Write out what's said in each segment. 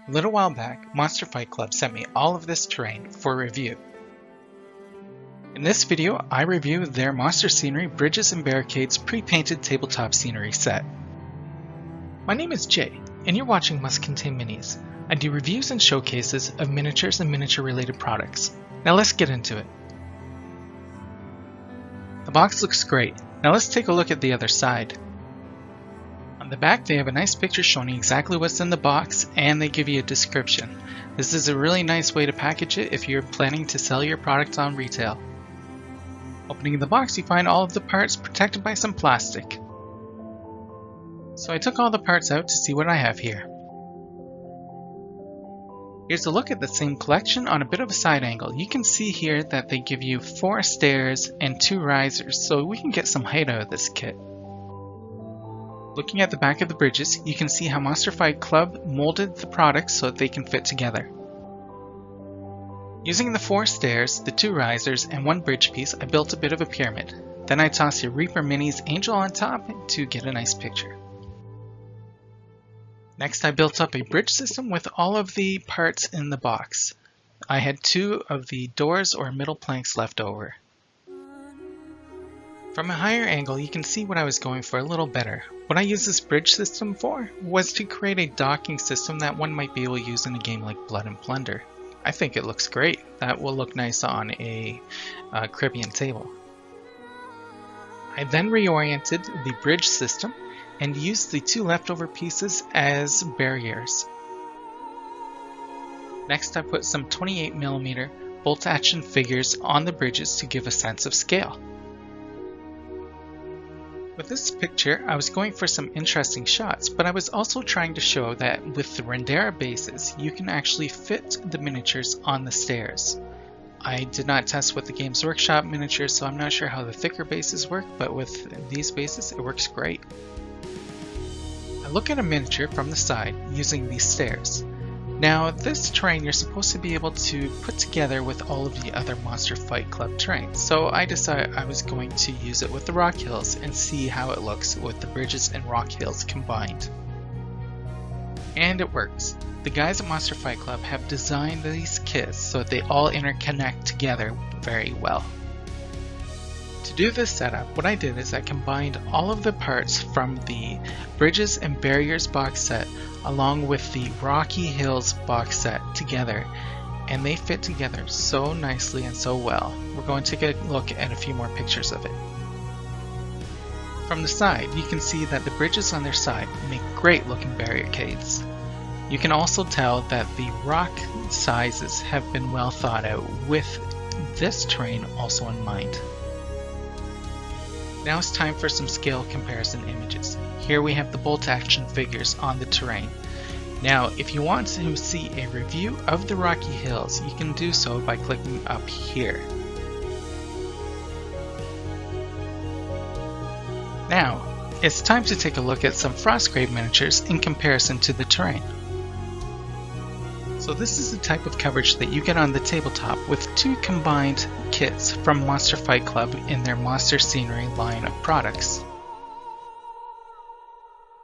A little while back, Monster Fight Club sent me all of this terrain for review. In this video, I review their Monster Scenery Bridges and Barricades pre-painted tabletop scenery set. My name is Jay, and you're watching Must Contain Minis. I do reviews and showcases of miniatures and miniature-related products. Now let's get into it. The box looks great. Now let's take a look at the other side. On the back, they have a nice picture showing exactly what's in the box, and they give you a description. This is a really nice way to package it if you're planning to sell your product on retail. Opening the box, you find all of the parts protected by some plastic. So I took all the parts out to see what I have here. Here's a look at the same collection on a bit of a side angle. You can see here that they give you 4 stairs and 2 risers, so we can get some height out of this kit. Looking at the back of the bridges, you can see how Monster Fight Club molded the products so that they can fit together. Using the 4 stairs, the 2 risers, and 1 bridge piece, I built a bit of a pyramid. Then I tossed a Reaper Minis Angel on top to get a nice picture. Next, I built up a bridge system with all of the parts in the box. I had 2 of the doors or middle planks left over. From a higher angle, you can see what I was going for a little better. What I used this bridge system for was to create a docking system that one might be able to use in a game like Blood Plunder. I think it looks great. That will look nice on a Caribbean table. I then reoriented the bridge system and used the 2 leftover pieces as barriers. Next, I put some 28mm bolt action figures on the bridges to give a sense of scale. With this picture, I was going for some interesting shots, but I was also trying to show that with the Rendera bases, you can actually fit the miniatures on the stairs. I did not test with the Games Workshop miniatures, so I'm not sure how the thicker bases work, but with these bases, it works great. I look at a miniature from the side using these stairs. Now, this terrain you're supposed to be able to put together with all of the other Monster Fight Club terrain, so I decided I was going to use it with the rock hills and see how it looks with the bridges and rock hills combined. And it works. The guys at Monster Fight Club have designed these kits so that they all interconnect together very well. To do this setup, what I did is I combined all of the parts from the Bridges and Barriers box set along with the Rocky Hills box set together, and they fit together so nicely and so well. We're going to take a look at a few more pictures of it. From the side, you can see that the bridges on their side make great looking barricades. You can also tell that the rock sizes have been well thought out with this terrain also in mind. Now it's time for some scale comparison images. Here we have the bolt action figures on the terrain. Now, if you want to see a review of the Rocky Hills, you can do so by clicking up here. Now, it's time to take a look at some Frostgrave miniatures in comparison to the terrain. So this is the type of coverage that you get on the tabletop with 2 combined kits from Monster Fight Club in their Monster Scenery line of products.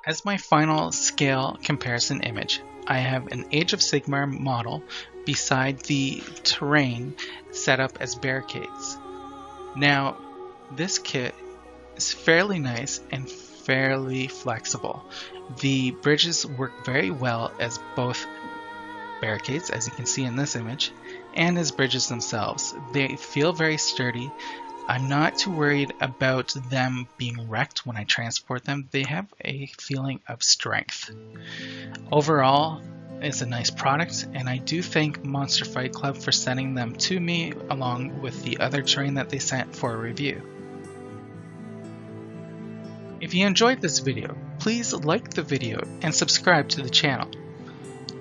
As my final scale comparison image, I have an Age of Sigmar model beside the terrain set up as barricades. Now, this kit is fairly nice and fairly flexible. The bridges work very well as both barricades, as you can see in this image, and as bridges themselves. They feel very sturdy. I'm not too worried about them being wrecked when I transport them. They have a feeling of strength. Overall, it's a nice product, and I do thank Monster Fight Club for sending them to me along with the other terrain that they sent for a review. If you enjoyed this video, please like the video and subscribe to the channel.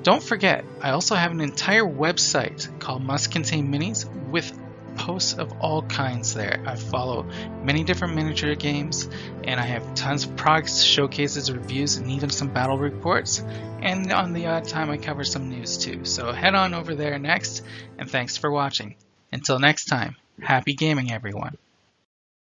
Don't forget, I also have an entire website called Must Contain Minis with posts of all kinds there. I follow many different miniature games, and I have tons of products, showcases, reviews, and even some battle reports. And on the odd time I cover some news too. So head on over there next, and thanks for watching. Until next time, happy gaming everyone.